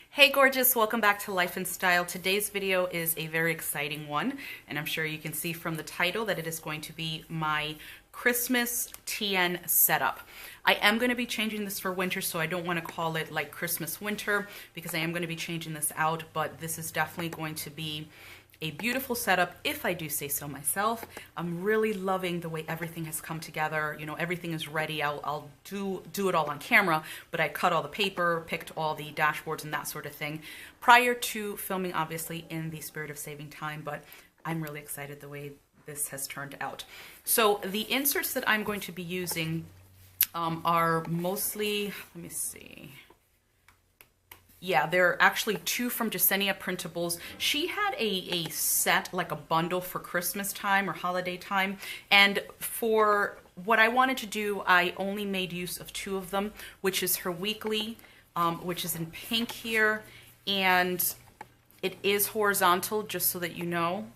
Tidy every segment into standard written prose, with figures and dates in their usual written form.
Hey gorgeous, welcome back to Life and Style. Today's video is a very exciting one, and I'm sure you can see from the title that it is going to be my Christmas TN setup. I am going to be changing this for winter, so I don't want to call it like Christmas winter because I am going to be changing this out, but this is definitely going to be a beautiful setup, if I do say so myself. I'm really loving the way everything has come together. You know, everything is ready. I'll do it all on camera, but I cut all the paper, picked all the dashboards and that sort of thing prior to filming, obviously in the spirit of saving time, but I'm really excited the way this has turned out. So the inserts that I'm going to be using are mostly, let me see. Yeah, they're actually two from JeseniaPrintables. She had a set, like a bundle for Christmas time or holiday time. And for what I wanted to do, I only made use of two of them, which is her weekly, which is in pink here. And it is horizontal, just so that you know.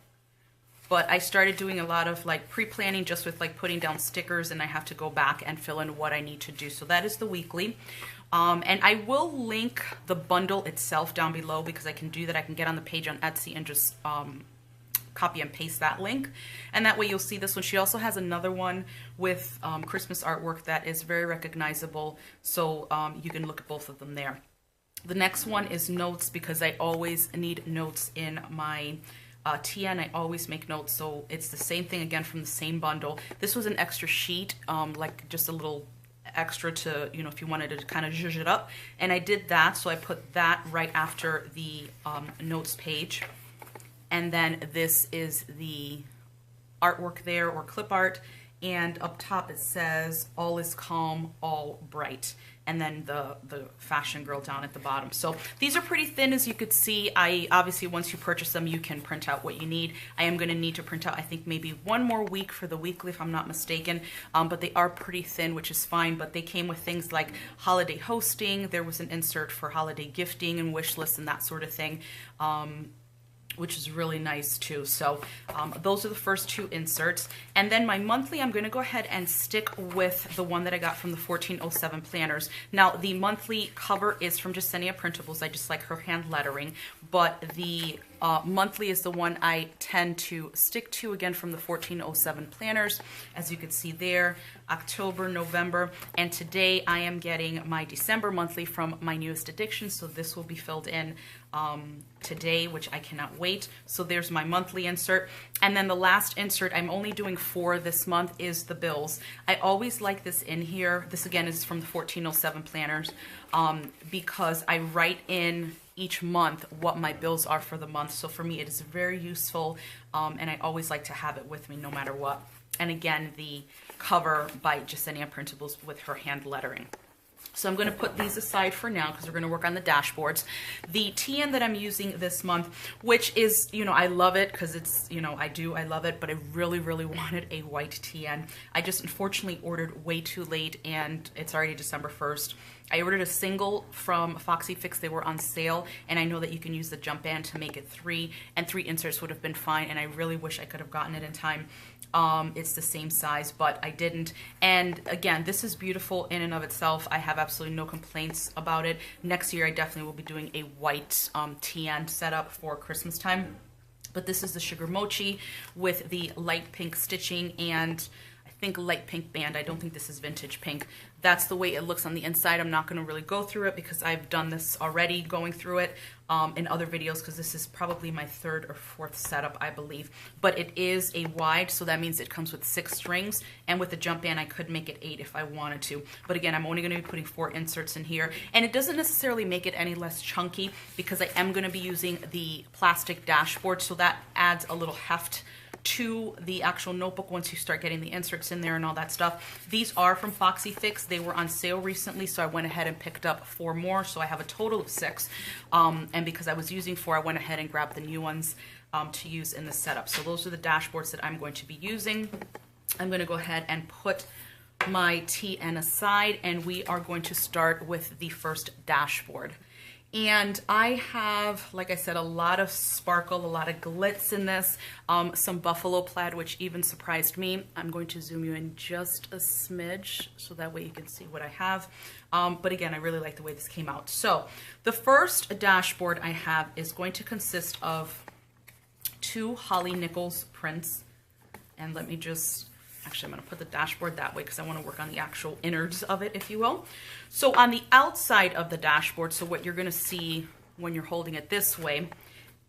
But I started doing a lot of like pre-planning just with like putting down stickers, and I have to go back and fill in what I need to do. So that is the weekly. And I will link the bundle itself down below because I can do that. I can get on the page on Etsy and just copy and paste that link. And that way you'll see this one. She also has another one with Christmas artwork that is very recognizable. So you can look at both of them there. The next one is notes because I always need notes in my TN. I always make notes, so it's the same thing again from the same bundle. This was an extra sheet, like just a little extra to, you know, if you wanted to kind of zhuzh it up, and I did that, so I put that right after the notes page. And then this is the artwork there, or clip art, and up top it says all is calm, all bright, and then the fashion girl down at the bottom. So these are pretty thin, as you could see. I obviously, once you purchase them, you can print out what you need. I am going to need to print out, I think, maybe one more week for the weekly, if I'm not mistaken, but they are pretty thin, which is fine. But they came with things like holiday hosting. There was an insert for holiday gifting and wish lists and that sort of thing, which is really nice too. So those are the first two inserts. And then my monthly, I'm gonna go ahead and stick with the one that I got from the 1407 planners. Now the monthly cover is from JeseniaPrintables. I just like her hand lettering, but the monthly is the one I tend to stick to, again from the 1407 planners. As you can see there, October, November, and today I am getting my December monthly from my newest addiction, so this will be filled in today, which I cannot wait. So there's my monthly insert. And then the last insert, I'm only doing 4 this month, is the bills. I always like this in here. This again is from the 1407 planners, because I write in each month what my bills are for the month. So for me it is very useful, and I always like to have it with me no matter what. And again, the cover by JeseniaPrintables with her hand lettering. So I'm going to put these aside for now because we're going to work on the dashboards. The TN that I'm using this month, which is, you know, I love it because it's, you know, I love it, but I really, really wanted a white TN. I just unfortunately ordered way too late, and it's already December 1st. I ordered a single from Foxy Fix. They were on sale, and I know that you can use the jump band to make it 3, and 3 inserts would have been fine, and I really wish I could have gotten it in time. It's the same size, but I didn't. And again, this is beautiful in and of itself. I have absolutely no complaints about it. Next year, I definitely will be doing a white TN setup for Christmas time. But this is the Sugar Mochi with the light pink stitching and I think light pink band. I don't think this is vintage pink. That's the way it looks on the inside. I'm not going to really go through it because I've done this already, going through it in other videos, because this is probably my 3rd or 4th setup, I believe. But it is a wide, so that means it comes with 6 strings, and with the jump band I could make it 8 if I wanted to. But again, I'm only going to be putting 4 inserts in here, and it doesn't necessarily make it any less chunky because I am going to be using the plastic dashboard, so that adds a little heft to the actual notebook once you start getting the inserts in there and all that stuff. These are from Foxy Fix. They were on sale recently, so I went ahead and picked up 4 more, so I have a total of 6. And because I was using 4, I went ahead and grabbed the new ones to use in the setup. So those are the dashboards that I'm going to be using. I'm going to go ahead and put my TN aside, and we are going to start with the first dashboard. And I have, like I said, a lot of sparkle, a lot of glitz in this, some buffalo plaid, which even surprised me. I'm going to zoom you in just a smidge so that way you can see what I have. But again, I really like the way this came out. So the first dashboard I have is going to consist of 2 Holly Nichols prints. And let me just, actually I'm going to put the dashboard that way because I want to work on the actual innards of it, if you will. So on the outside of the dashboard, so what you're going to see when you're holding it this way,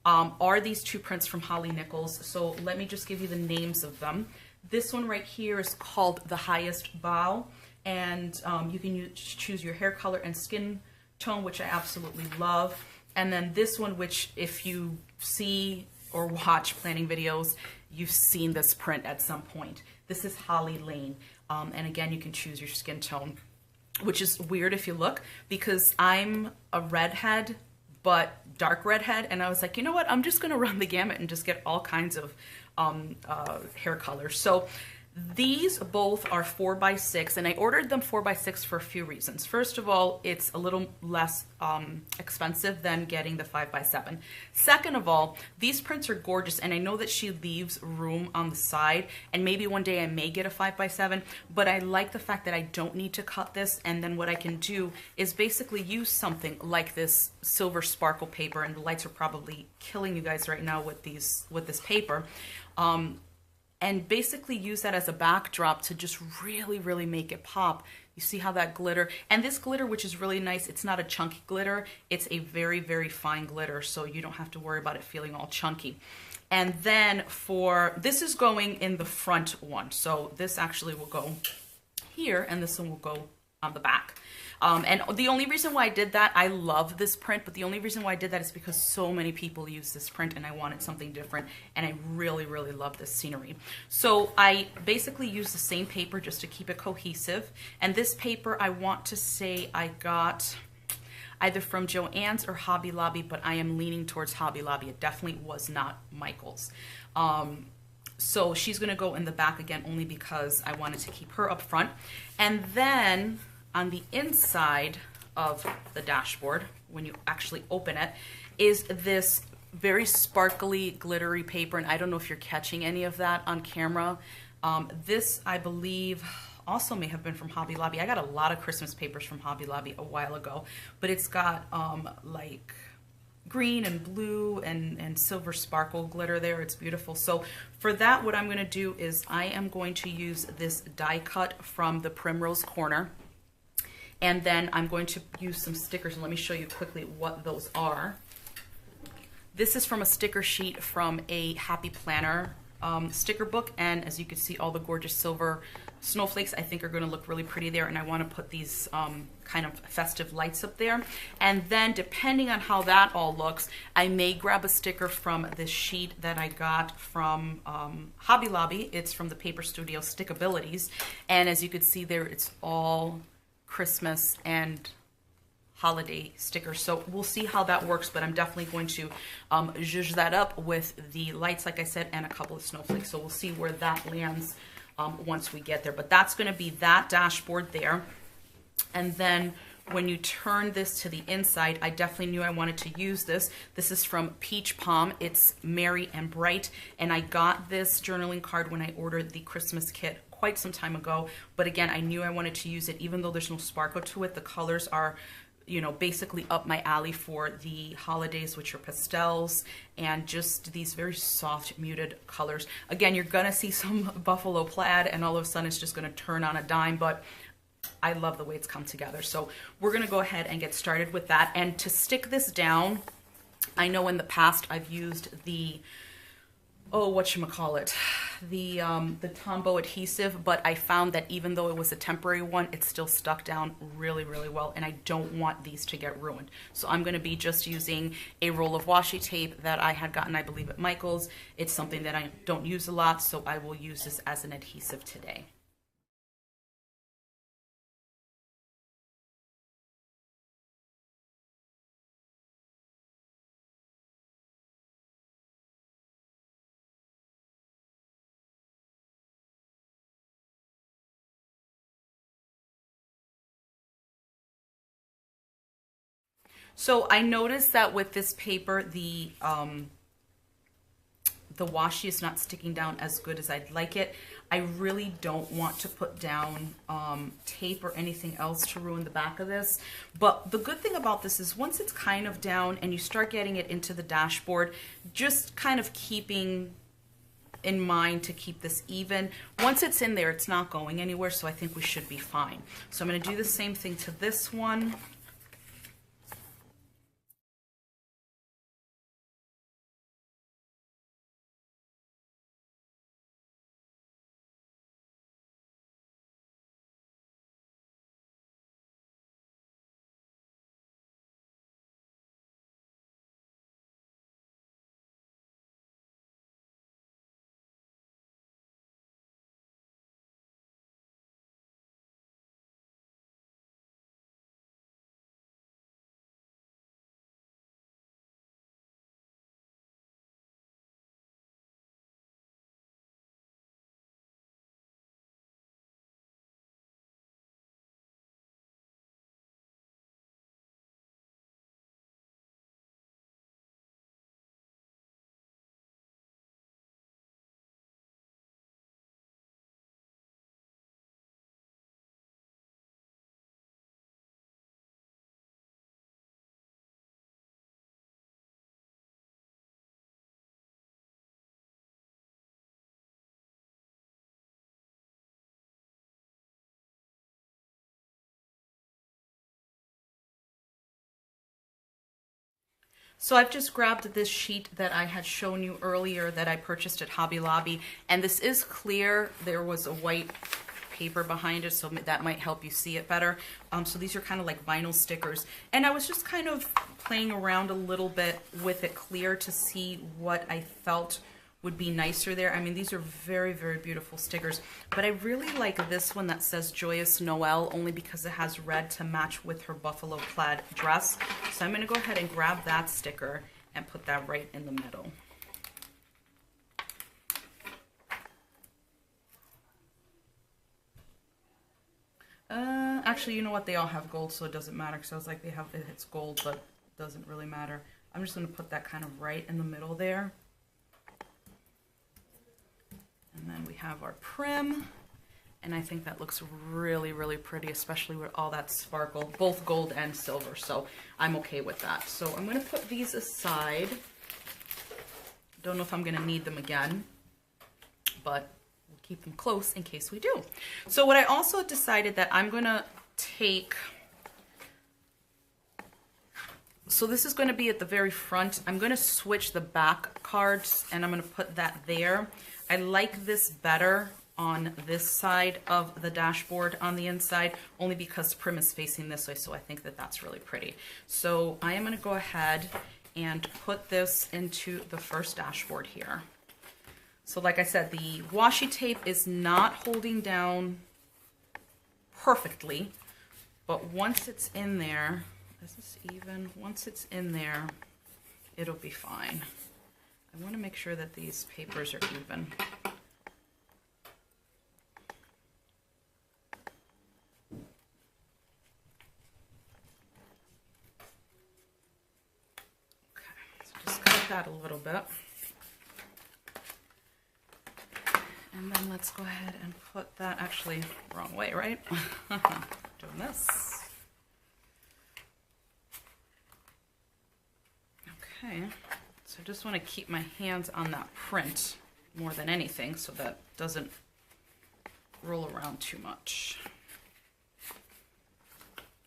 are these 2 prints from Holly Nichols. So let me just give you the names of them. This one right here is called The Highest Bow, and you can choose your hair color and skin tone, which I absolutely love. And then this one, which if you see or watch planning videos, you've seen this print at some point. This is Holly Lane, and again, you can choose your skin tone, which is weird if you look, because I'm a redhead, but dark redhead, and I was like, you know what, I'm just gonna run the gamut and just get all kinds of hair colors. So these both are 4x6, and I ordered them 4x6 for a few reasons. First of all, it's a little less expensive than getting the 5x7. Second of all, these prints are gorgeous, and I know that she leaves room on the side, and maybe one day I may get a 5x7, but I like the fact that I don't need to cut this, and then what I can do is basically use something like this silver sparkle paper, and the lights are probably killing you guys right now with this paper. And basically use that as a backdrop to just really, really make it pop. You see how that glitter, and this glitter, which is really nice, it's not a chunky glitter, it's a very, very fine glitter, so you don't have to worry about it feeling all chunky. And then this is going in the front one, so this actually will go here, and this one will go on the back. And the only reason why I did that, I love this print, but the only reason why I did that is because so many people use this print and I wanted something different, and I really, really love this scenery. So I basically used the same paper just to keep it cohesive, and this paper I want to say I got either from Joann's or Hobby Lobby, but I am leaning towards Hobby Lobby. It definitely was not Michael's. So she's gonna go in the back again only because I wanted to keep her up front. And then on the inside of the dashboard, when you actually open it, is this very sparkly, glittery paper, and I don't know if you're catching any of that on camera. This, I believe, also may have been from Hobby Lobby. I got a lot of Christmas papers from Hobby Lobby a while ago, but it's got like green and blue and silver sparkle glitter there. It's beautiful. So for that, what I'm going to do is I am going to use this die cut from the Primrose corner. And then I'm going to use some stickers, and let me show you quickly what those are. This is from a sticker sheet from a Happy Planner sticker book, and as you can see, all the gorgeous silver snowflakes I think are going to look really pretty there, and I want to put these kind of festive lights up there. And then depending on how that all looks, I may grab a sticker from this sheet that I got from Hobby Lobby. It's from the Paper Studio Stickabilities, and as you can see there, it's all Christmas and holiday stickers. So we'll see how that works, but I'm definitely going to zhuzh that up with the lights, like I said, and a couple of snowflakes. So we'll see where that lands once we get there. But that's going to be that dashboard there. And then when you turn this to the inside, I definitely knew I wanted to use this. This is from Peach Palm. It's Merry and Bright, and I got this journaling card when I ordered the Christmas kit quite some time ago, but again, I knew I wanted to use it even though there's no sparkle to it. The colors are, you know, basically up my alley for the holidays, which are pastels and just these very soft muted colors. Again, you're gonna see some buffalo plaid and all of a sudden it's just gonna turn on a dime, but I love the way it's come together. So we're gonna go ahead and get started with that. And to stick this down, I know in the past I've used the whatchamacallit, the Tombow adhesive, but I found that even though it was a temporary one, it still stuck down really, really well, and I don't want these to get ruined. So I'm going to be just using a roll of washi tape that I had gotten, I believe, at Michael's. It's something that I don't use a lot, so I will use this as an adhesive today. So I noticed that with this paper, the washi is not sticking down as good as I'd like it. I really don't want to put down tape or anything else to ruin the back of this. But the good thing about this is once it's kind of down and you start getting it into the dashboard, just kind of keeping in mind to keep this even. Once it's in there, it's not going anywhere, so I think we should be fine. So I'm going to do the same thing to this one. So I've just grabbed this sheet that I had shown you earlier that I purchased at Hobby Lobby, and this is clear. There was a white paper behind it, so that might help you see it better. So these are kind of like vinyl stickers, and I was just kind of playing around a little bit with it clear to see what I felt would be nicer there. I mean, these are very, very beautiful stickers, but I really like this one that says Joyous Noel, only because it has red to match with her buffalo plaid dress. So I'm gonna go ahead and grab that sticker and put that right in the middle. Actually, you know what? They all have gold, so it doesn't matter, because I was like, it's gold, but it doesn't really matter. I'm just gonna put that kind of right in the middle there. And then we have our prim, and I think that looks really, really pretty, especially with all that sparkle, both gold and silver, so I'm okay with that. So I'm going to put these aside. Don't know if I'm going to need them again, but we'll keep them close in case we do. So what I also decided that I'm going to take, so this is going to be at the very front. I'm going to switch the back cards, and I'm going to put that there. I like this better on this side of the dashboard on the inside, only because Prim is facing this way, so I think that that's really pretty. So I am going to go ahead and put this into the first dashboard here. So like I said, the washi tape is not holding down perfectly, but once it's in there, is this even? Once it's in there, it'll be fine. I want to make sure that these papers are even. Okay, so just cut that a little bit. And then let's go ahead and put that, actually, wrong way, right? Doing this. Okay. So I just want to keep my hands on that print more than anything so that it doesn't roll around too much.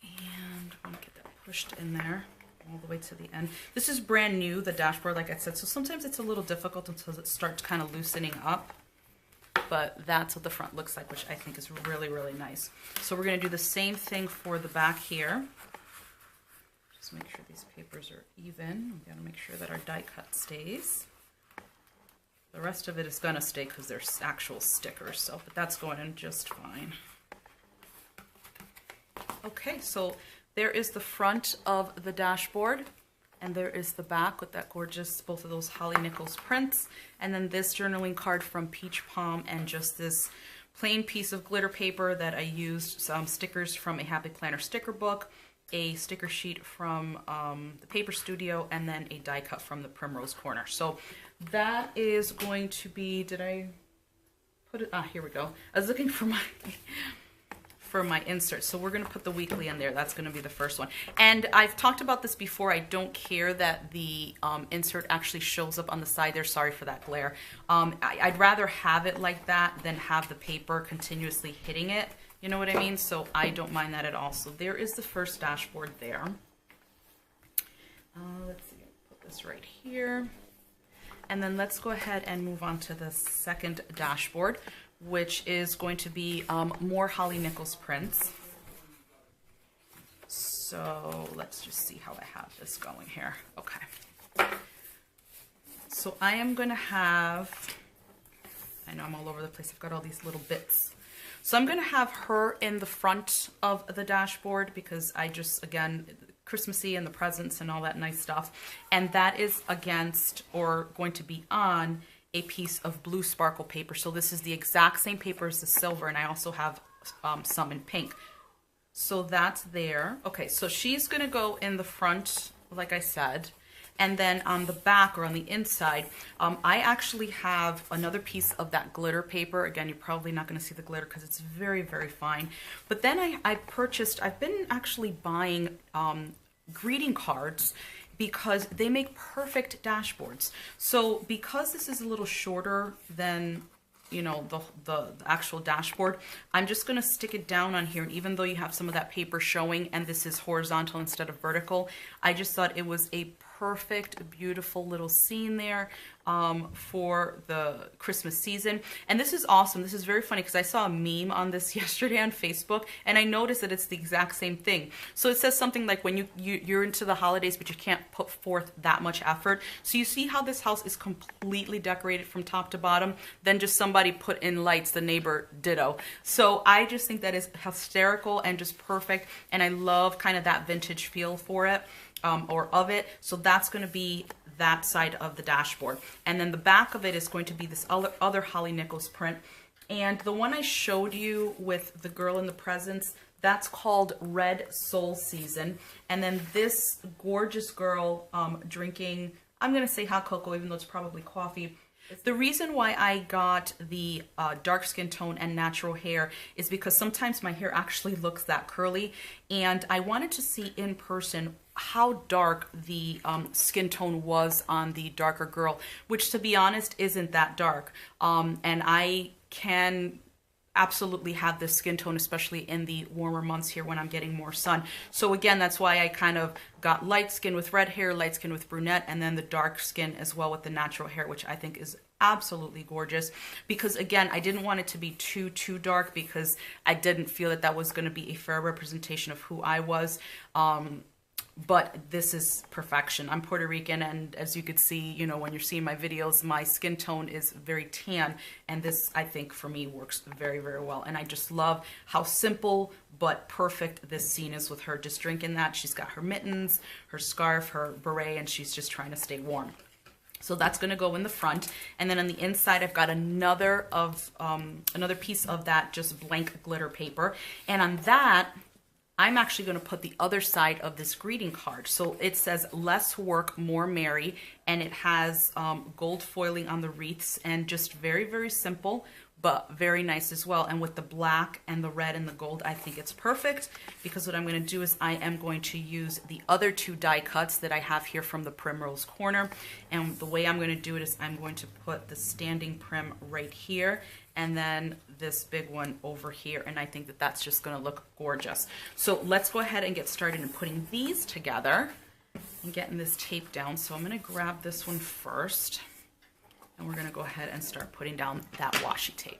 And I want to get that pushed in there all the way to the end. This is brand new, the dashboard, like I said, so sometimes it's a little difficult until it starts kind of loosening up. But that's what the front looks like, which I think is really, really nice. So we're going to do the same thing for the back here. Just make sure these papers are even. We got to make sure that our die cut stays. The rest of it is going to stay because they're actual stickers, so but that's going in just fine. Okay, so there is the front of the dashboard, and there is the back with that gorgeous, both of those Holly Nichols prints, and then this journaling card from Peach Palm, and just this plain piece of glitter paper that I used, some stickers from a Happy Planner sticker book, a sticker sheet from the Paper Studio, and then a die cut from the Primrose corner. So that is going to be, did I put it? Ah, here we go. I was looking for my insert. So we're going to put the weekly in there. That's going to be the first one. And I've talked about this before. I don't care that the insert actually shows up on the side there. Sorry for that glare. I'd rather have it like that than have the paper continuously hitting it. You know what I mean? So I don't mind that at all. So there is the first dashboard there. Let's see, I'll put this right here. And then let's go ahead and move on to the second dashboard, which is going to be more Holly Nichols prints. So let's just see how I have this going here. Okay. So I am going to have, I know I'm all over the place. I've got all these little bits. So I'm going to have her in the front of the dashboard because I just, again, Christmassy and the presents and all that nice stuff. And that is against, or going to be on, a piece of blue sparkle paper. So this is the exact same paper as the silver, and I also have some in pink. So that's there. Okay, so she's going to go in the front, like I said. And then on the back, or on the inside, I actually have another piece of that glitter paper. Again, you're probably not going to see the glitter because it's very, very fine. But then I've been actually buying greeting cards because they make perfect dashboards. So because this is a little shorter than, you know, the actual dashboard, I'm just going to stick it down on here. And even though you have some of that paper showing and this is horizontal instead of vertical, I just thought it was a perfect, beautiful little scene there for the Christmas season. And this is awesome. This is very funny because I saw a meme on this yesterday on Facebook, and I noticed that it's the exact same thing. So it says something like, when you're into the holidays, but you can't put forth that much effort. So you see how this house is completely decorated from top to bottom, then just somebody put in lights, the neighbor ditto. So I just think that is hysterical and just perfect. And I love kind of that vintage feel for it. Or of it. So that's going to be that side of the dashboard. And then the back of it is going to be this other Holly Nichols print. And the one I showed you with the girl in the presents, that's called Red Soul Season. And then this gorgeous girl drinking, I'm going to say hot cocoa, even though it's probably coffee. The reason why I got the dark skin tone and natural hair is because sometimes my hair actually looks that curly, and I wanted to see in person how dark the skin tone was on the darker girl, which, to be honest, isn't that dark. And I can absolutely have this skin tone, especially in the warmer months here when I'm getting more sun. So again, that's why I kind of got light skin with red hair, light skin with brunette, and then the dark skin as well with the natural hair, which I think is absolutely gorgeous. Because again, I didn't want it to be too dark because I didn't feel that that was going to be a fair representation of who I was. But this is perfection. I'm Puerto Rican, and as you could see, you know, when you're seeing my videos, my skin tone is very tan, and this, I think, for me works very, very well. And I just love how simple but perfect this scene is with her just drinking that. She's got her mittens, her scarf, her beret, and she's just trying to stay warm. So that's going to go in the front. And then on the inside, I've got another piece of that just blank glitter paper. And on that, I'm actually going to put the other side of this greeting card. So it says less work, more merry, and it has gold foiling on the wreaths, and just very, very simple, but very nice as well. And with the black and the red and the gold, I think it's perfect, because what I'm going to do is I am going to use the other two die cuts that I have here from the Primrose corner. And the way I'm going to do it is I'm going to put the standing prim right here, and then this big one over here, and I think that that's just going to look gorgeous. So let's go ahead and get started in putting these together and getting this tape down. So I'm going to grab this one first, and we're going to go ahead and start putting down that washi tape.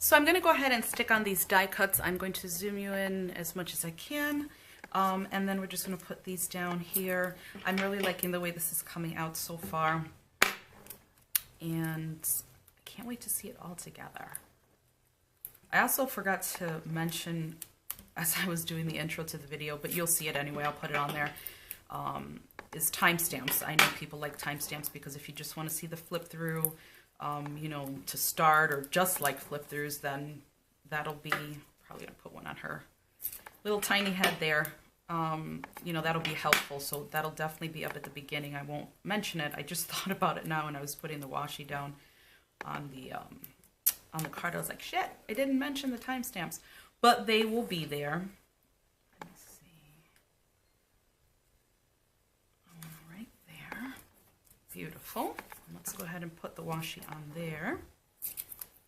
So I'm going to go ahead and stick on these die cuts. I'm going to zoom you in as much as I can. And then we're just going to put these down here. I'm really liking the way this is coming out so far. And I can't wait to see it all together. I also forgot to mention as I was doing the intro to the video, but you'll see it anyway, I'll put it on there, is timestamps. I know people like timestamps because if you just want to see the flip through, you know, to start, or just like flip throughs, then that'll be, probably gonna put one on her little tiny head there. You know, that'll be helpful, so that'll definitely be up at the beginning. I won't mention it. I just thought about it now when I was putting the washi down on the card. I was like, shit, I didn't mention the timestamps, but they will be there. Let me see. Right there. Beautiful. Let's go ahead and put the washi on there.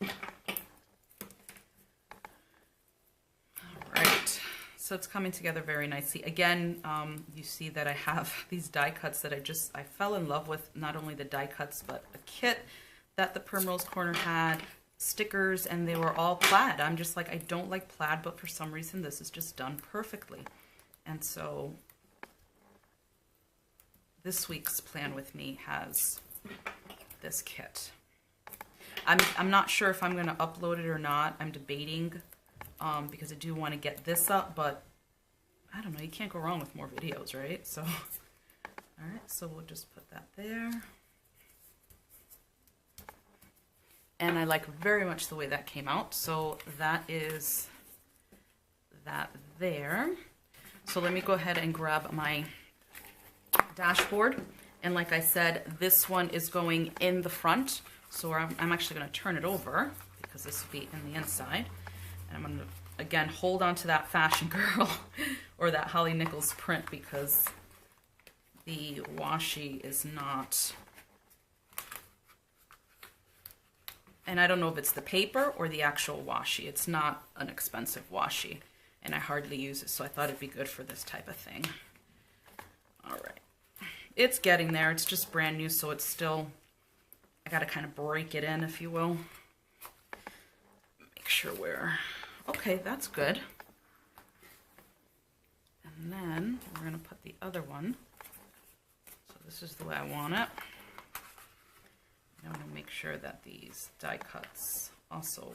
All right. So it's coming together very nicely. Again, you see that I have these die cuts that I fell in love with, not only the die cuts, but a kit that the Primrose Corner had, stickers, and they were all plaid. I'm just like, I don't like plaid, but for some reason this is just done perfectly. And so this week's plan with me has this kit. I'm not sure if I'm going to upload it or not. I'm debating. Because I do want to get this up, but I don't know, you can't go wrong with more videos, right? So, all right, so we'll just put that there. And I like very much the way that came out. So that is that there. So let me go ahead and grab my dashboard. And like I said, this one is going in the front. So I'm actually going to turn it over because this will be in the inside. I'm going to, again, hold on to that Fashion Girl or that Holly Nichols print because the washi is not, and I don't know if it's the paper or the actual washi. It's not an expensive washi, and I hardly use it, so I thought it'd be good for this type of thing. All right. It's getting there. It's just brand new, so it's still, I got to kind of break it in, if you will. Make sure we're... Okay, that's good. And then we're going to put the other one. So this is the way I want it. I want to make sure that these die cuts also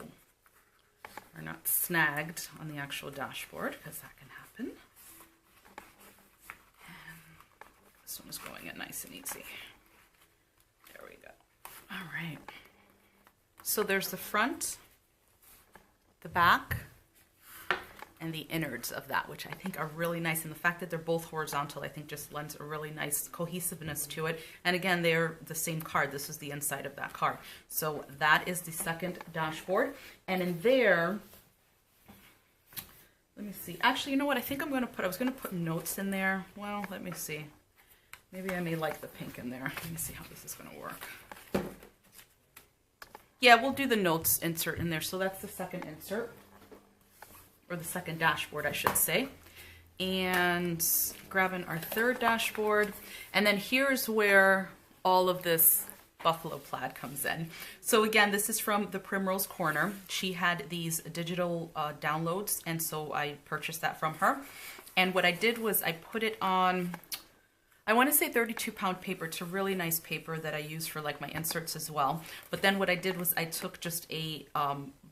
are not snagged on the actual dashboard, because that can happen. And this one is going in nice and easy. There we go. All right. So there's the front, the back, and the innards of that, which I think are really nice. And the fact that they're both horizontal, I think just lends a really nice cohesiveness to it. And again, they're the same card. This is the inside of that card. So that is the second dashboard. And in there, let me see. Actually, you know what? I think I'm going to put, I was going to put notes in there. Well, let me see. Maybe I may like the pink in there. Let me see how this is going to work. Yeah, we'll do the notes insert in there. So that's the second insert, or the second dashboard, I should say. And grabbing our third dashboard. And then here's where all of this buffalo plaid comes in. So again, this is from the Primrose Corner. She had these digital downloads, and so I purchased that from her. And what I did was I put it on, I want to say 32-pound paper. It's a really nice paper that I use for like my inserts as well. But then what I did was I took just a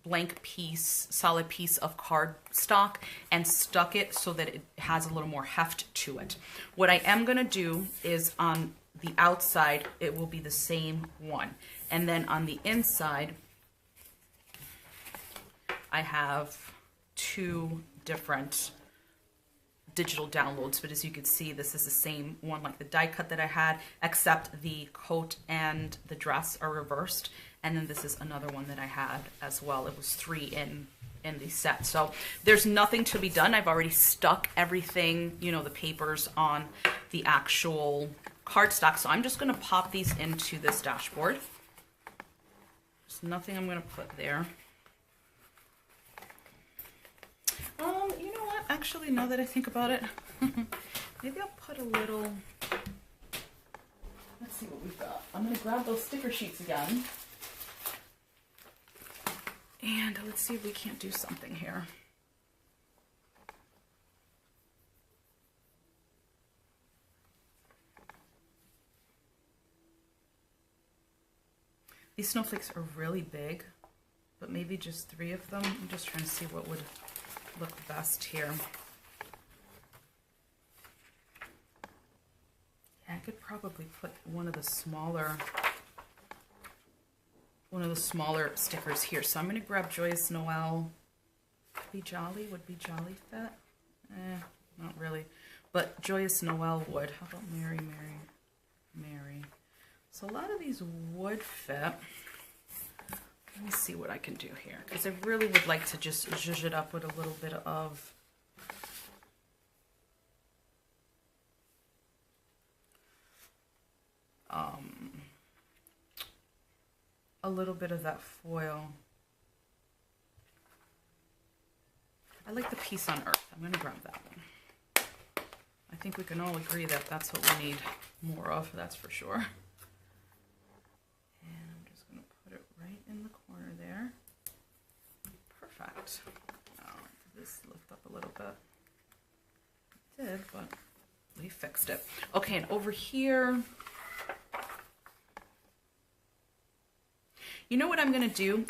blank piece, solid piece of cardstock and stuck it so that it has a little more heft to it. What I am going to do is on the outside, it will be the same one. And then on the inside, I have two different digital downloads, but as you can see, this is the same one like the die cut that I had, except the coat and the dress are reversed. And then this is another one that I had as well. It was 3 in the set. So there's nothing to be done. I've already stuck everything, you know, the papers on the actual cardstock. So I'm just going to pop these into this dashboard. There's nothing I'm going to put there. You know what? Actually, now that I think about it, maybe I'll put a little, let's see what we've got. I'm going to grab those sticker sheets again. And let's see if we can't do something here. These snowflakes are really big, but maybe just 3 of them. I'm just trying to see what would look best here. Yeah, I could probably put one of the smaller stickers here. So I'm going to grab Joyous Noel. Be Jolly, would Be Jolly fit? Not really. But Joyous Noel would. How about Mary, Mary, Mary? So a lot of these would fit. Let me see what I can do here, because I really would like to just zhuzh it up with a little bit of that foil. I like the Peace on Earth. I'm going to grab that one. I think we can all agree that that's what we need more of, that's for sure. And I'm just going to put it right in the corner there. Perfect. Oh, did this lift up a little bit? It did, but we fixed it. Okay, and over here, you know what I'm going to do?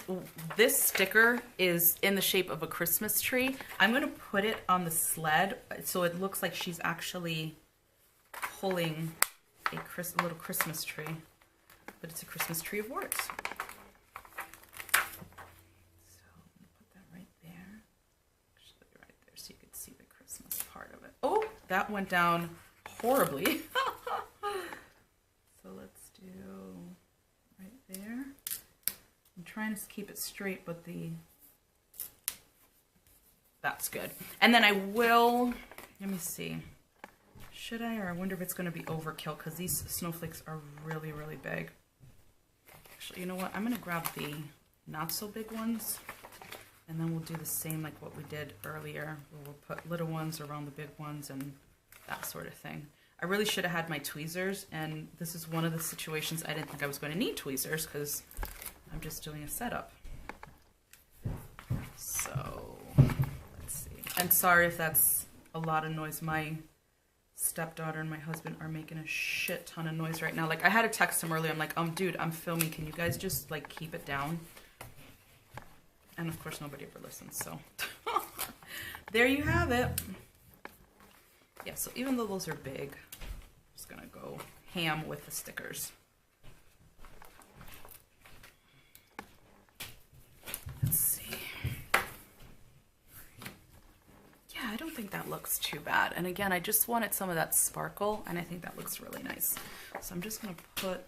This sticker is in the shape of a Christmas tree. I'm going to put it on the sled so it looks like she's actually pulling a little Christmas tree, but it's a Christmas tree of words. So I'm going to put that right there. Actually, right there so you could see the Christmas part of it. Oh, that went down horribly. So let's do right there. I'm trying to keep it straight, but that's good. And then I will, let me see, should I, or I wonder if it's going to be overkill, because these snowflakes are really, really big. Actually, you know what, I'm going to grab the not so big ones, and then we'll do the same like what we did earlier, where we'll put little ones around the big ones and that sort of thing. I really should have had my tweezers, and this is one of the situations I didn't think I was going to need tweezers, because I'm just doing a setup. So, let's see. And sorry if that's a lot of noise. My stepdaughter and my husband are making a shit ton of noise right now. Like, I had to text him earlier. I'm like, dude, I'm filming. Can you guys just, like, keep it down? And, of course, nobody ever listens, so. There you have it. Yeah, so even though those are big, I'm just going to go ham with the stickers. Let's see. Yeah, I don't think that looks too bad. And again, I just wanted some of that sparkle, and I think that looks really nice. So I'm just going to put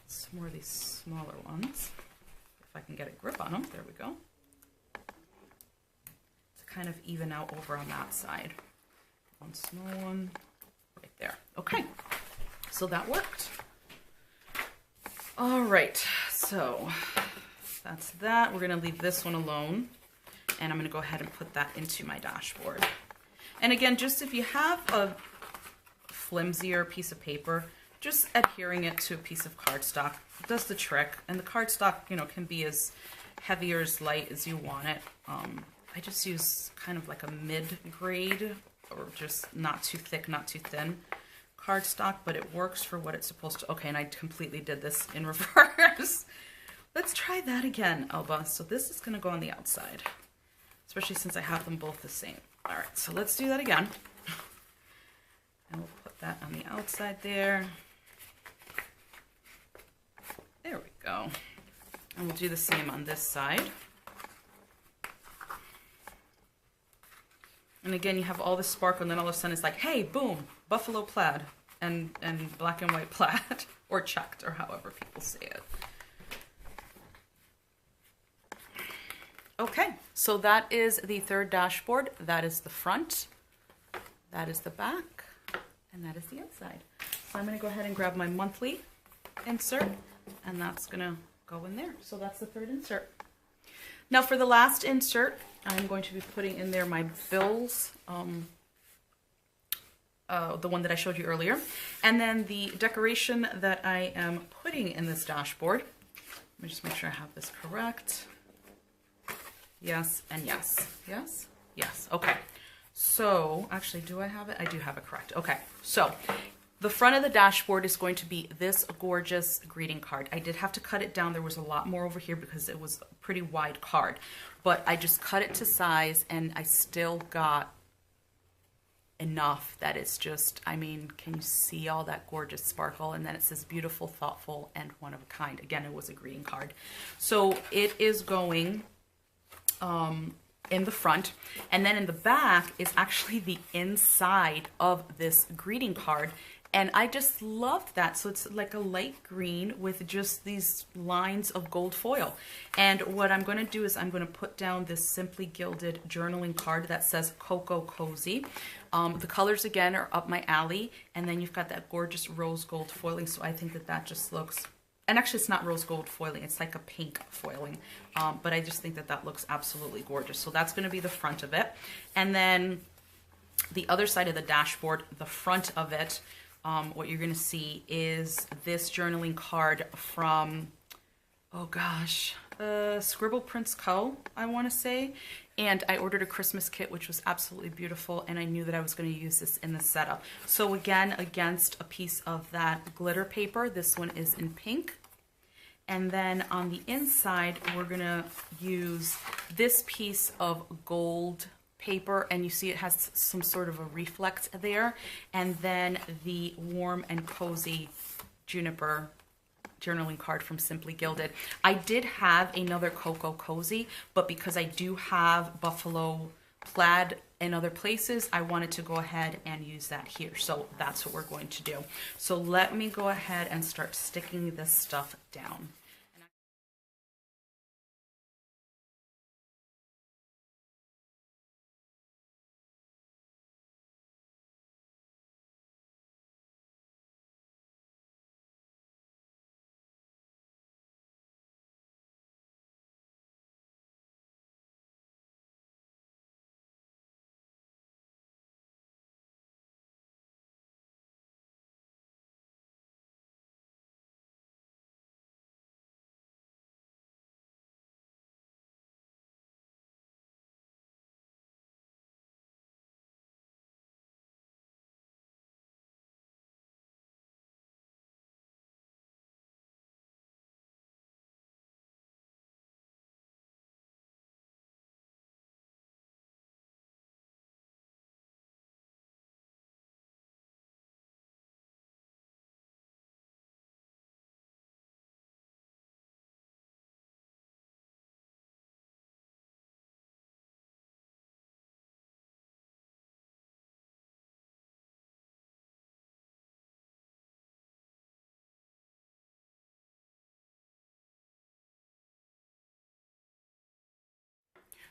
some more of these smaller ones, if I can get a grip on them. There we go. To kind of even out over on that side. One small one right there. Okay, so that worked. All right, so that's that. We're going to leave this one alone, and I'm going to go ahead and put that into my dashboard. And again, just if you have a flimsier piece of paper, just adhering it to a piece of cardstock does the trick. And the cardstock, you know, can be as heavy or as light as you want it. I just use kind of like a mid-grade, or just not too thick, not too thin cardstock, but it works for what it's supposed to. Okay, and I completely did this in reverse. Let's try that again, Elba. So this is going to go on the outside, especially since I have them both the same. All right, so let's do that again. And we'll put that on the outside there. There we go. And we'll do the same on this side. And again, you have all this sparkle, and then all of a sudden it's like, hey, boom, buffalo plaid and black and white plaid, or checked, or however people say it. Okay, so that is the third dashboard. That is the front, that is the back, and that is the inside. So I'm going to go ahead and grab my monthly insert, and that's going to go in there. So that's the third insert. Now for the last insert, I'm going to be putting in there my bills, the one that I showed you earlier, and then the decoration that I am putting in this dashboard. Let me just make sure I have this correct. yes, and yes. Yes? Yes. Okay. So, actually, do I have it? I do have it correct. Okay. So, the front of the dashboard is going to be this gorgeous greeting card. I did have to cut it down. There was a lot more over here because it was a pretty wide card. But I just cut it to size, and I still got enough that it's just, I mean, can you see all that gorgeous sparkle? And then it says beautiful, thoughtful, and one of a kind. Again, it was a greeting card. So it is going in the front, and then in the back is actually the inside of this greeting card, and I just loved that. So it's like a light green with just these lines of gold foil. And what I'm going to do is I'm going to put down this Simply Gilded journaling card that says Cocoa Cozy. The colors again are up my alley, and then you've got that gorgeous rose gold foiling, so I think that that just looks, and actually it's not rose gold foiling, it's like a pink foiling, but I just think that that looks absolutely gorgeous. So that's going to be the front of it. And then the other side of the dashboard, the front of it, what you're going to see is this journaling card from, oh gosh, Scribble Prints Co, I want to say. And I ordered a Christmas kit, which was absolutely beautiful, and I knew that I was going to use this in the setup. So again, against a piece of that glitter paper, this one is in pink. And then on the inside, we're going to use this piece of gold paper, and you see it has some sort of a reflect there. And then the warm and cozy juniper journaling card from Simply Gilded. I did have another Cocoa Cozy, but because I do have buffalo plaid in other places, I wanted to go ahead and use that here. So that's what we're going to do. So let me go ahead and start sticking this stuff down.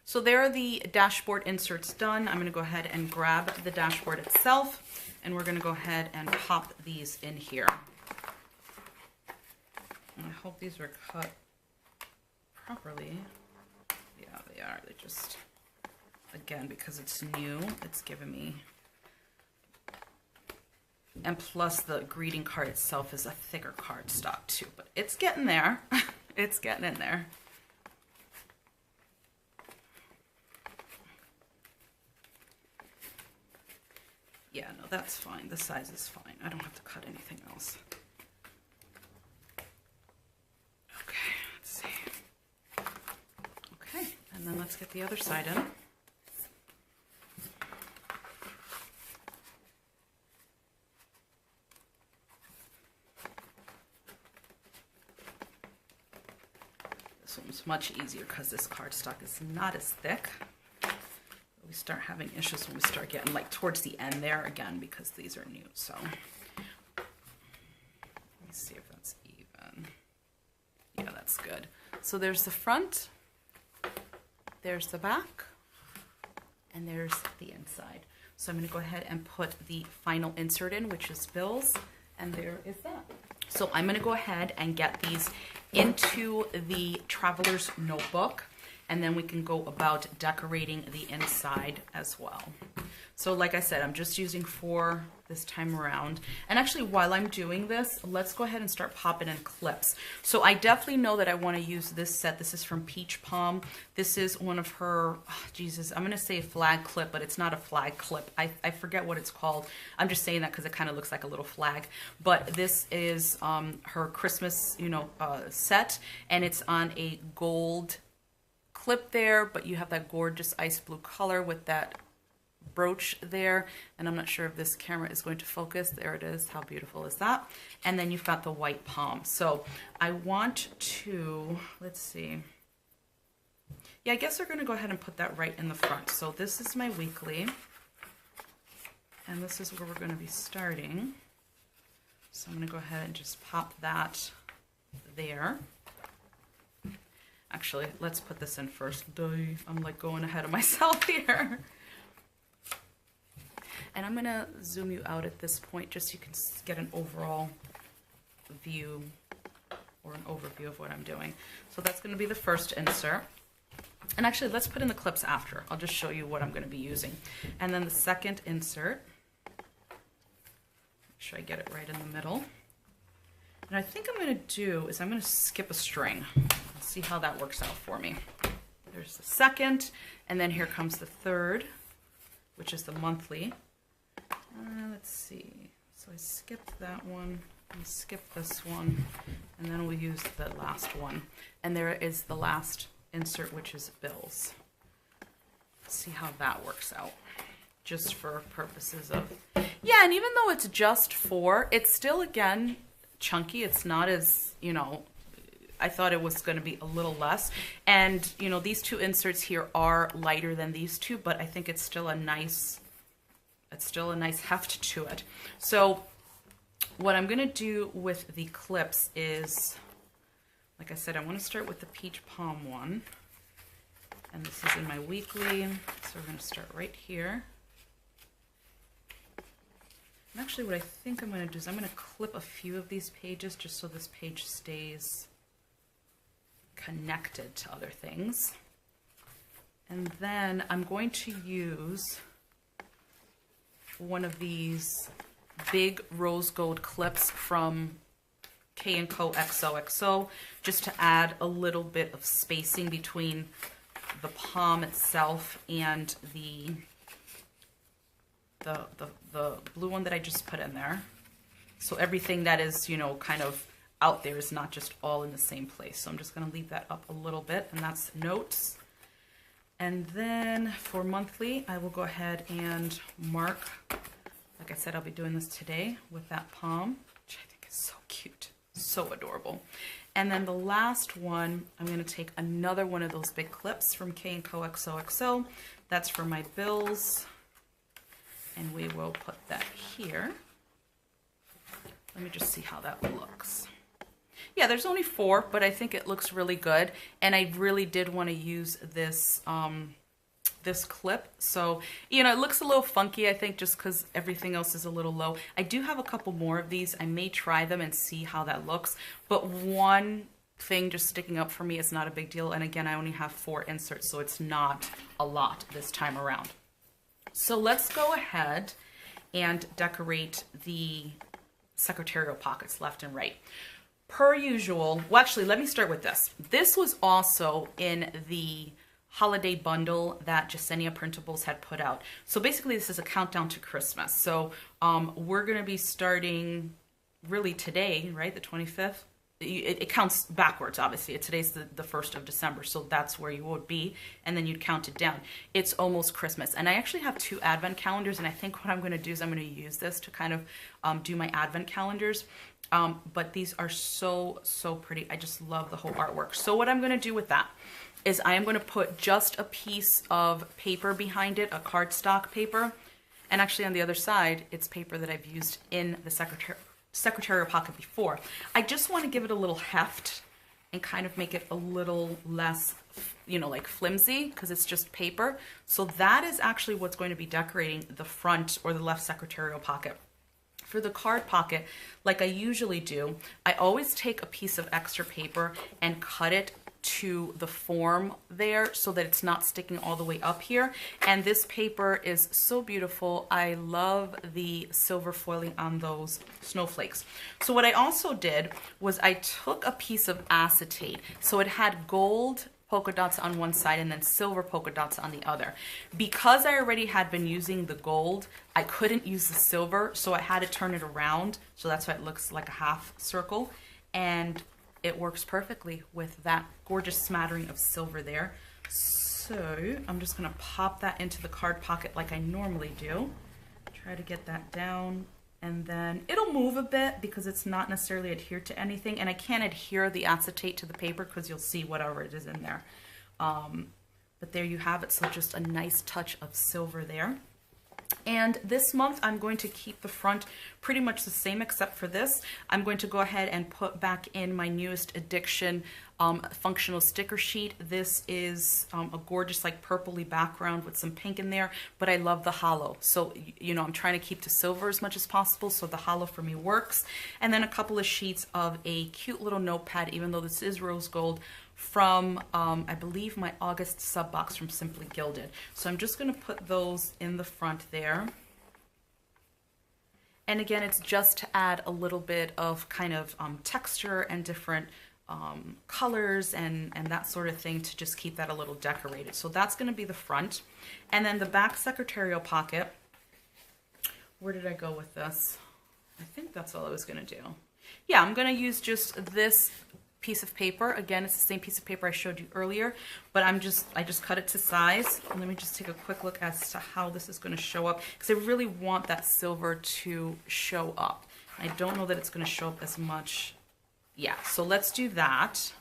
So there are the dashboard inserts done. I'm going to go ahead and grab the dashboard itself, and we're going to go ahead and pop these in here. And I hope these were cut properly. Yeah, they are. They just, again, because it's new, it's giving me, and plus the greeting card itself is a thicker cardstock too, but it's getting there. It's getting in there. Yeah, no, that's fine. The size is fine. I don't have to cut anything else. Okay, let's see. Okay, and then let's get the other side in. This one's much easier because this cardstock is not as thick. We start having issues when we start getting like towards the end there again because these are new. So let me see if that's even. Yeah, that's good. So there's the front, there's the back, and there's the inside. So I'm going to go ahead and put the final insert in, which is bills, and there is that. So I'm going to go ahead and get these into the traveler's notebook, and then we can go about decorating the inside as well. So like I said, I'm just using 4 this time around. And actually, while I'm doing this, let's go ahead and start popping in clips. So I definitely know that I want to use this set. This is from Peach Palm. This is one of her, oh, Jesus, I'm going to say flag clip, but it's not a flag clip. I forget what it's called. I'm just saying that because it kind of looks like a little flag. But this is her Christmas, you know, set, and it's on a gold clip there, but you have that gorgeous ice blue color with that brooch there, and I'm not sure if this camera is going to focus. There it is. How beautiful is that? And then you've got the white palm. So I want to, let's see. Yeah, I guess we're going to go ahead and put that right in the front. So this is my weekly, and this is where we're going to be starting. So I'm going to go ahead and just pop that there. Actually, let's put this in first. I'm like going ahead of myself here. And I'm going to zoom you out at this point just so you can get an overall view or an overview of what I'm doing. So that's going to be the first insert. And actually, let's put in the clips after. I'll just show you what I'm going to be using. And then the second insert. Make sure I get it right in the middle. And I think I'm going to do is I'm going to skip a string. Let's see how that works out for me. There's the second, and then here comes the third, which is the monthly. Let's see. So I skipped that one, and skipped this one, and then we'll use the last one. And there is the last insert, which is bills. Let's see how that works out. Just for purposes of, yeah, and even though it's just 4, it's still, again, chunky. It's not as, you know, I thought it was going to be a little less. And, you know, these 2 inserts here are lighter than these 2, but I think it's still a nice heft to it. So what I'm going to do with the clips is, like I said, I want to start with the Peach Palm one. And this is in my weekly. So we're going to start right here. And actually what I think I'm going to do is I'm going to clip a few of these pages just so this page stays connected to other things. And then I'm going to use one of these big rose gold clips from K&Co XOXO just to add a little bit of spacing between the palm itself and the blue one that I just put in there. So everything that is, you know, kind of out there is not just all in the same place. So I'm just going to leave that up a little bit, and that's notes. And then for monthly, I will go ahead and mark, like I said, I'll be doing this today with that palm, which I think is so cute, so adorable. And then the last one, I'm going to take another one of those big clips from K&Co XOXO. That's for my bills. And we will put that here. Let me just see how that looks. Yeah, there's only 4, but I think it looks really good. And I really did want to use this this clip. So, you know, it looks a little funky, I think, just because everything else is a little low. I do have a couple more of these. I may try them and see how that looks. But one thing just sticking up for me is not a big deal. And again, I only have 4 inserts, so it's not a lot this time around. So let's go ahead and decorate the secretarial pockets left and right. Per usual, well, actually, let me start with this. This was also in the holiday bundle that JeseniaPrintables had put out. So basically, this is a countdown to Christmas. So we're going to be starting really today, right? The 25th. It counts backwards, obviously. Today's the 1st of December, so that's where you would be, and then you'd count it down. It's almost Christmas, and I actually have 2 advent calendars, and I think what I'm going to do is I'm going to use this to kind of do my advent calendars, but these are so, so pretty. I just love the whole artwork. So what I'm going to do with that is I am going to put just a piece of paper behind it, a cardstock paper, and actually on the other side, it's paper that I've used in the secretarial pocket before. I just want to give it a little heft and kind of make it a little less, you know, like flimsy, because it's just paper. So that is actually what's going to be decorating the front or the left secretarial pocket. For the card pocket, like I usually do, I always take a piece of extra paper and cut it to the form there so that it's not sticking all the way up here. And this paper is so beautiful. I love the silver foiling on those snowflakes. So what I also did was I took a piece of acetate. So it had gold polka dots on one side and then silver polka dots on the other. Because I already had been using the gold, I couldn't use the silver, so I had to turn it around. So that's why it looks like a half circle. And it works perfectly with that gorgeous smattering of silver there. So I'm just gonna pop that into the card pocket like I normally do. Try to get that down, and then it'll move a bit because it's not necessarily adhered to anything, and I can't adhere the acetate to the paper because you'll see whatever it is in there. But there you have it, so just a nice touch of silver there. And this month I'm going to keep the front pretty much the same except for this. I'm going to go ahead and put back in my newest addiction functional sticker sheet. This is a gorgeous like purpley background with some pink in there, but I love the hollow. So, you know, I'm trying to keep to silver as much as possible, so the hollow for me works. And then a couple of sheets of a cute little notepad, even though this is rose gold, from, I believe, my August sub box from Simply Gilded. So I'm just going to put those in the front there. And again, it's just to add a little bit of kind of texture and different colors and that sort of thing to just keep that a little decorated. So that's going to be the front. And then the back secretarial pocket, where did I go with this? I think that's all I was going to do. Yeah, I'm going to use just this piece of paper. Again, it's the same piece of paper I showed you earlier, but I just cut it to size. And let me just take a quick look as to how this is going to show up, because I really want that silver to show up. I don't know that it's going to show up as much. Yeah, so let's do that.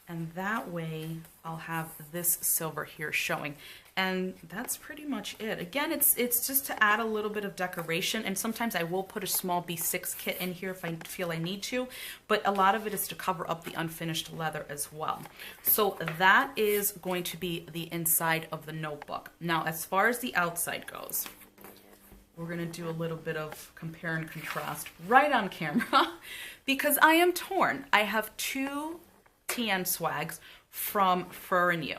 And that way I'll have this silver here showing. And that's pretty much it. Again, it's just to add a little bit of decoration, and sometimes I will put a small B6 kit in here if I feel I need to, but a lot of it is to cover up the unfinished leather as well. So that is going to be the inside of the notebook. Now, as far as the outside goes, we're gonna do a little bit of compare and contrast right on camera because I am torn. I have two TN swags from Fur and You,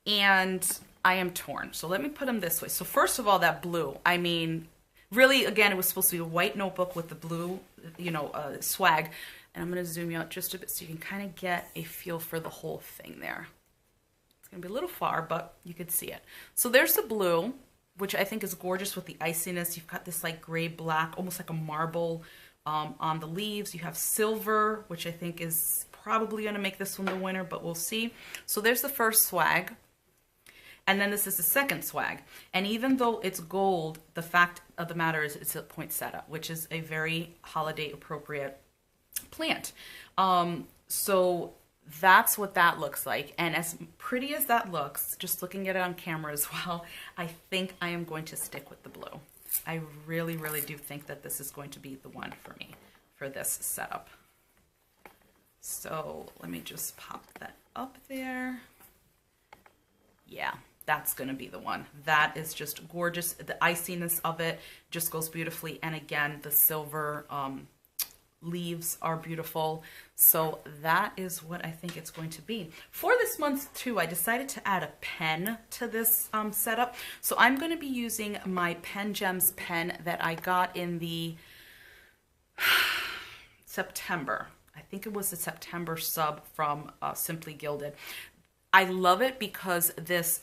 and I am torn. So let me put them this way. So first of all, that blue, I mean, really, again, it was supposed to be a white notebook with the blue, you know, swag. And I'm going to zoom you out just a bit so you can kind of get a feel for the whole thing there. It's going to be a little far, but you can see it. So there's the blue, which I think is gorgeous with the iciness. You've got this like gray black, almost like a marble on the leaves. You have silver, which I think is probably going to make this one the winner, but we'll see. So there's the first swag. And then this is the second swag. And even though it's gold, the fact of the matter is it's a poinsettia, which is a very holiday appropriate plant. So that's what that looks like. And as pretty as that looks, just looking at it on camera as well, I think I am going to stick with the blue. I really, really do think that this is going to be the one for me for this setup. So let me just pop that up there. Yeah, that's going to be the one. That is just gorgeous. The iciness of it just goes beautifully. And again, the silver leaves are beautiful. So that is what I think it's going to be. For this month too, I decided to add a pen to this setup. So I'm going to be using my PenGems pen that I got in the September. I think it was the September sub from Simply Gilded. I love it because this,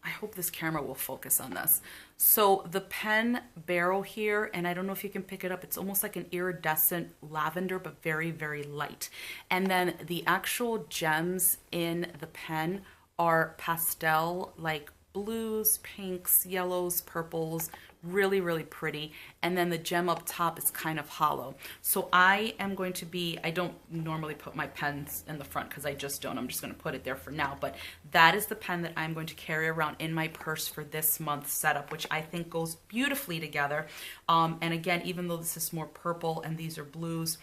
I hope this camera will focus on this. So the pen barrel here, and I don't know if you can pick it up, it's almost like an iridescent lavender, but very, very light. And then the actual gems in the pen are pastel, like blues, pinks, yellows, purples, really, really pretty. And then the gem up top is kind of hollow. So I am going to be, I don't normally put my pens in the front because I just don't. I'm just going to put it there for now. But that is the pen that I'm going to carry around in my purse for this month's setup, which I think goes beautifully together. And again, even though this is more purple and these are blues,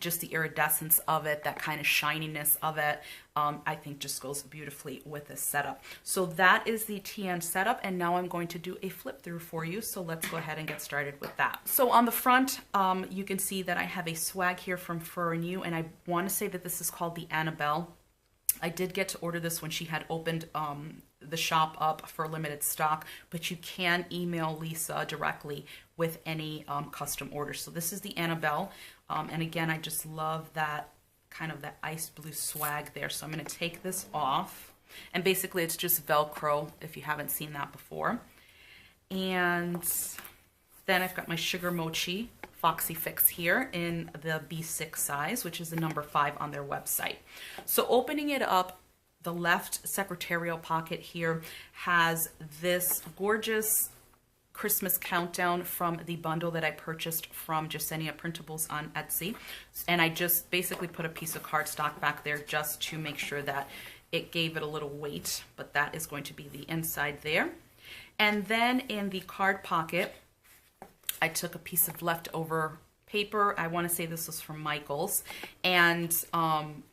just the iridescence of it, that kind of shininess of it, I think just goes beautifully with this setup. So that is the TN setup, and now I'm going to do a flip through for you. So let's go ahead and get started with that. So on the front, you can see that I have a swag here from Fur and You, and I want to say that this is called the Annabelle. I did get to order this when she had opened the shop up for limited stock, but you can email Lisa directly with any custom orders. So this is the Annabelle, and again, I just love that kind of that ice blue swag there. So I'm going to take this off, and basically it's just Velcro if you haven't seen that before. And then I've got my Sugar Mochi Foxy Fix here in the B6 size, which is the number 5 on their website. So opening it up, the left secretarial pocket here has this gorgeous Christmas countdown from the bundle that I purchased from JeseniaPrintables on Etsy. And I just basically put a piece of cardstock back there just to make sure that it gave it a little weight, but that is going to be the inside there. And then in the card pocket, I took a piece of leftover paper. I want to say this was from Nichols, and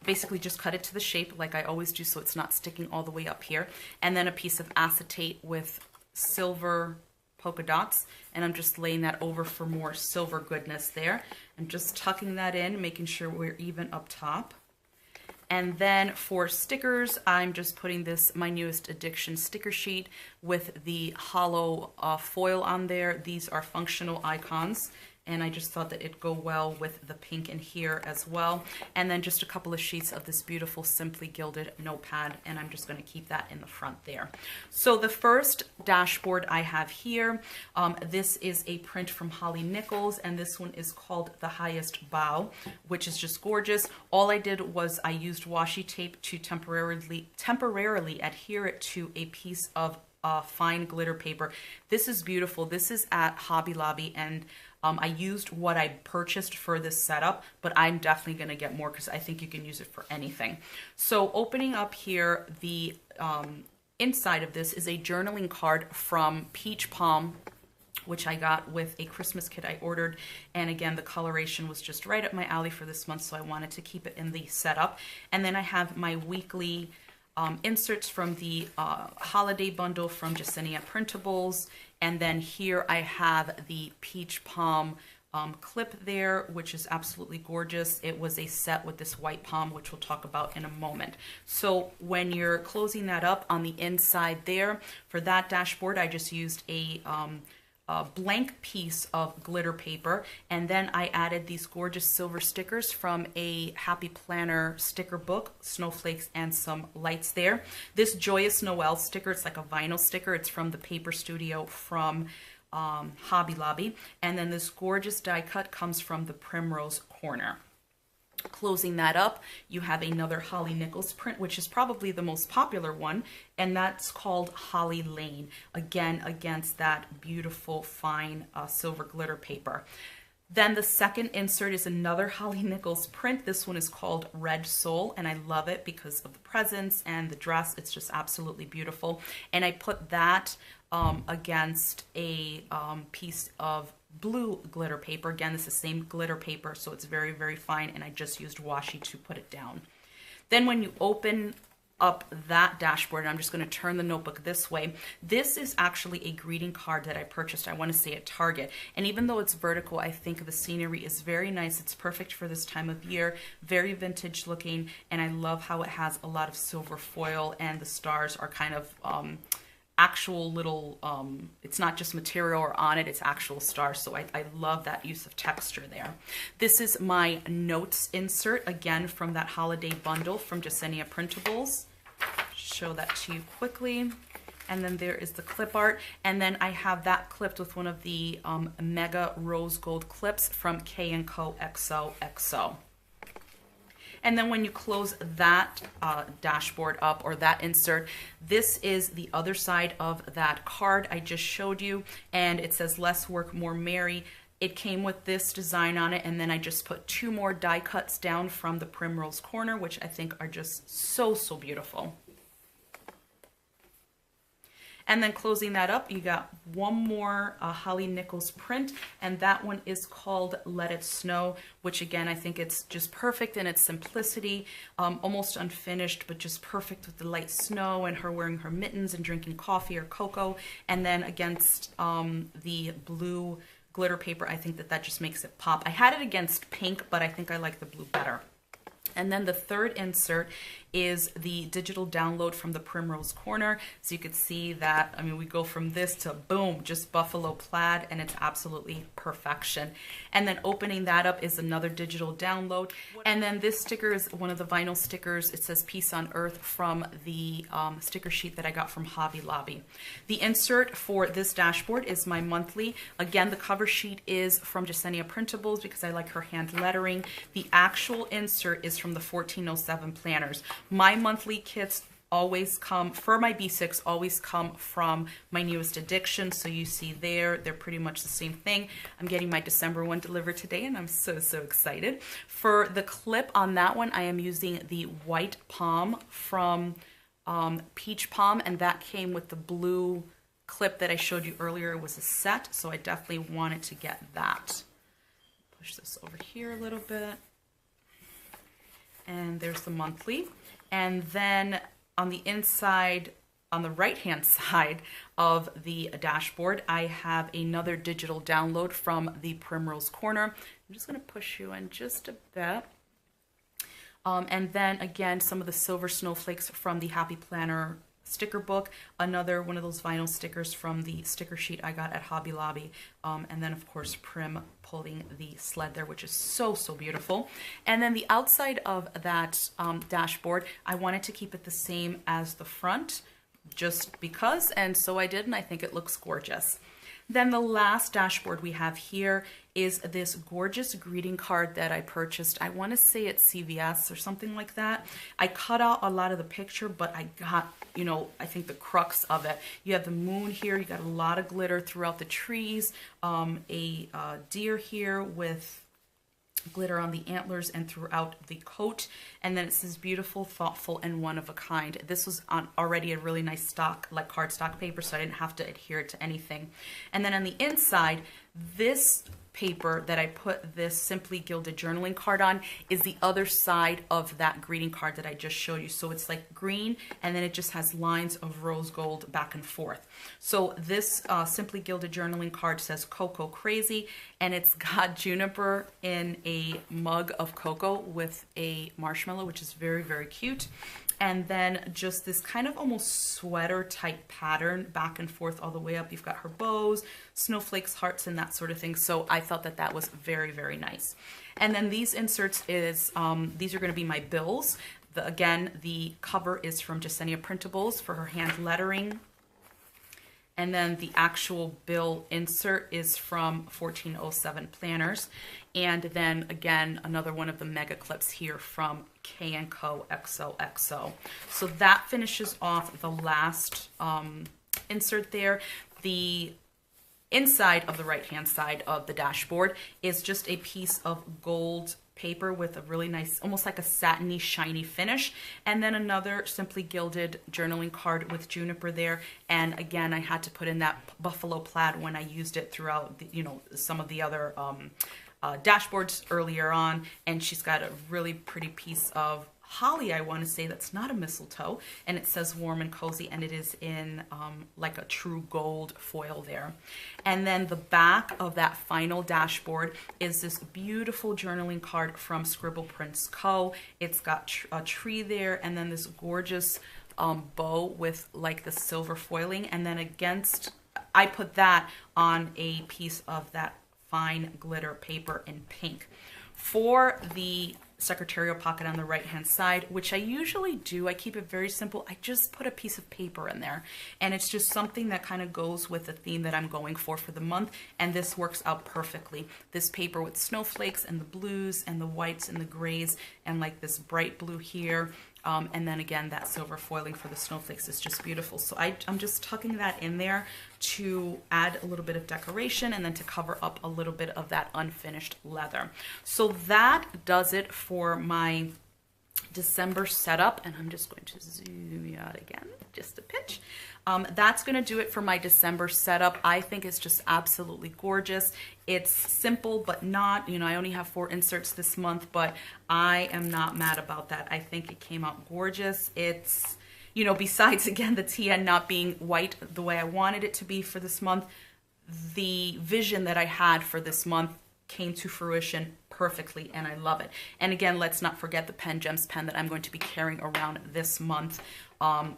basically just cut it to the shape like I always do so it's not sticking all the way up here. And then a piece of acetate with silver polka dots, and I'm just laying that over for more silver goodness there. And just tucking that in, making sure we're even up top. And then for stickers, I'm just putting this My Newest Addiction sticker sheet with the hollow foil on there. These are functional icons, and I just thought that it'd go well with the pink in here as well. And then just a couple of sheets of this beautiful Simply Gilded notepad, and I'm just going to keep that in the front there. So the first dashboard I have here, this is a print from Holly Nichols, and this one is called The Highest Bow, which is just gorgeous. All I did was I used washi tape to temporarily adhere it to a piece of fine glitter paper. This is beautiful. This is at Hobby Lobby, and I used what I purchased for this setup, but I'm definitely going to get more because I think you can use it for anything. So opening up here, the inside of this is a journaling card from Peach Palm, which I got with a Christmas kit I ordered. And again, the coloration was just right up my alley for this month, so I wanted to keep it in the setup. And then I have my weekly inserts from the holiday bundle from JeseniaPrintables. And then here I have the Peach Palm clip there, which is absolutely gorgeous. It was a set with this white palm, which we'll talk about in a moment. So when you're closing that up on the inside there, for that dashboard, I just used a blank piece of glitter paper, and then I added these gorgeous silver stickers from a Happy Planner sticker book, snowflakes and some lights there. This Joyous Noel sticker, it's like a vinyl sticker, it's from the Paper Studio from Hobby Lobby, and then this gorgeous die cut comes from the Primrose corner. Closing that up, you have another Holly Nichols print, which is probably the most popular one, and that's called Holly Lane, again against that beautiful fine silver glitter paper. Then the second insert is another Holly Nichols print. This one is called Red Soul, and I love it because of the presents and the dress. It's just absolutely beautiful. And I put that against a piece of blue glitter paper. Again, this is the same glitter paper, so it's very, very fine, and I just used washi to put it down. Then when you open up that dashboard, and I'm just going to turn the notebook this way, this is actually a greeting card that I purchased, I want to say at Target, and even though it's vertical, I think the scenery is very nice. It's perfect for this time of year, very vintage looking, and I love how it has a lot of silver foil, and the stars are kind of actual little, it's not just material or on it, it's actual stars. So I love that use of texture there. This is my notes insert, again from that holiday bundle from JeseniaPrintables. Show that to you quickly. And then there is the clip art. And then I have that clipped with one of the Mega Rose Gold clips from K&Co XOXO. And then when you close that dashboard up, or that insert, this is the other side of that card I just showed you, and it says less work, more merry. It came with this design on it, and then I just put 2 more die cuts down from the Primrose corner, which I think are just so, so beautiful. And then closing that up, you got one more Holly Nichols print, and that one is called Let It Snow, which again, I think it's just perfect in its simplicity, almost unfinished, but just perfect with the light snow and her wearing her mittens and drinking coffee or cocoa. And then against the blue glitter paper, I think that just makes it pop. I had it against pink, but I think I like the blue better. And then the third insert is the digital download from the Primrose corner. So you could see that, I mean, we go from this to boom, just buffalo plaid, and it's absolutely perfection. And then opening that up is another digital download. And then this sticker is one of the vinyl stickers. It says Peace on Earth from the sticker sheet that I got from Hobby Lobby. The insert for this dashboard is my monthly. Again, the cover sheet is from JeseniaPrintables because I like her hand lettering. The actual insert is from the 1407 planners. My monthly kits always come, for my B6, always come from my newest addiction. So you see there, they're pretty much the same thing. I'm getting my December one delivered today, and I'm so excited. For the clip on that one, I am using the white palm from Peach Palm, and that came with the blue clip that I showed you earlier. It was a set, so I definitely wanted to get that. Push this over here a little bit. And there's the monthly. And then on the inside, on the right-hand side of the dashboard, I have another digital download from the Primrose corner. I'm just going to push you in just a bit. And then again, some of the silver snowflakes from the Happy Planner sticker book, another one of those vinyl stickers from the sticker sheet I got at Hobby Lobby, and then of course Prim pulling the sled there, which is so beautiful. And then the outside of that dashboard, I wanted to keep it the same as the front just because, and so I did, and I think it looks gorgeous. Then the last dashboard we have here is this gorgeous greeting card that I purchased. I want to say it's CVS or something like that. I cut out a lot of the picture, but I got, you know, I think the crux of it. You have the moon here. You got a lot of glitter throughout the trees. A deer here with glitter on the antlers and throughout the coat, and then it says beautiful, thoughtful, and one of a kind. This was on already a really nice stock, like cardstock paper, so I didn't have to adhere it to anything. And then on the inside, this paper that I put this Simply Gilded journaling card on is the other side of that greeting card that I just showed you. So it's like green, and then it just has lines of rose gold back and forth. So this Simply Gilded journaling card says Cocoa Crazy, and it's got juniper in a mug of cocoa with a marshmallow, which is very cute. And then just this kind of almost sweater type pattern back and forth all the way up. You've got her bows, snowflakes, hearts, and that sort of thing. So I thought that was very nice. And then these inserts is, these are going to be my bills. Again, the cover is from JeseniaPrintables for her hand lettering. And then the actual bill insert is from 1407 Planners. And then again, another one of the mega clips here from K&Co XOXO. So that finishes off the last insert there. The inside of the right-hand side of the dashboard is just a piece of gold paper with a really nice, almost like a satiny, shiny finish. And then another Simply Gilded journaling card with juniper there. And again, I had to put in that buffalo plaid when I used it throughout, the, you know, some of the other dashboards earlier on. And she's got a really pretty piece of holly, I want to say, that's not a mistletoe, and it says warm and cozy, and it is in like a true gold foil there. And then the back of that final dashboard is this beautiful journaling card from Scribble Prints Co. It's got a tree there, and then this gorgeous bow with like the silver foiling, and then against, I put that on a piece of that fine glitter paper in pink. For the secretarial pocket on the right hand side, which I usually do, I keep it very simple. I just put a piece of paper in there, and it's just something that kind of goes with the theme that I'm going for the month, and this works out perfectly. This paper with snowflakes and the blues and the whites and the grays and like this bright blue here, and then again that silver foiling for the snowflakes is just beautiful. So I'm just tucking that in there to add a little bit of decoration and then to cover up a little bit of that unfinished leather. So that does it for my December setup, and I'm just going to zoom you out again, just a pinch. That's going to do it for my December setup. I think it's just absolutely gorgeous. It's simple, but not, you know, I only have 4 inserts this month, but I am not mad about that. I think it came out gorgeous. It's, you know, besides, again, the TN not being white the way I wanted it to be for this month, the vision that I had for this month came to fruition perfectly, and I love it. And again, let's not forget the PenGems pen that I'm going to be carrying around this month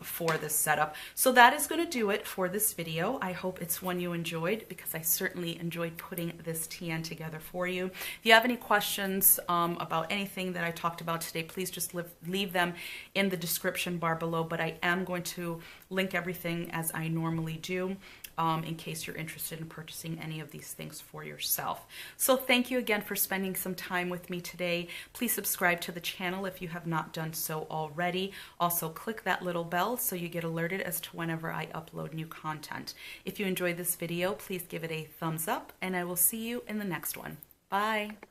for this setup. So that is going to do it for this video. I hope it's one you enjoyed, because I certainly enjoyed putting this TN together for you. If you have any questions about anything that I talked about today, please just leave them in the description bar below, but I am going to link everything as I normally do, in case you're interested in purchasing any of these things for yourself. So thank you again for spending some time with me today. Please subscribe to the channel if you have not done so already. Also, click that little bell so you get alerted as to whenever I upload new content. If you enjoyed this video, please give it a thumbs up, and I will see you in the next one. Bye.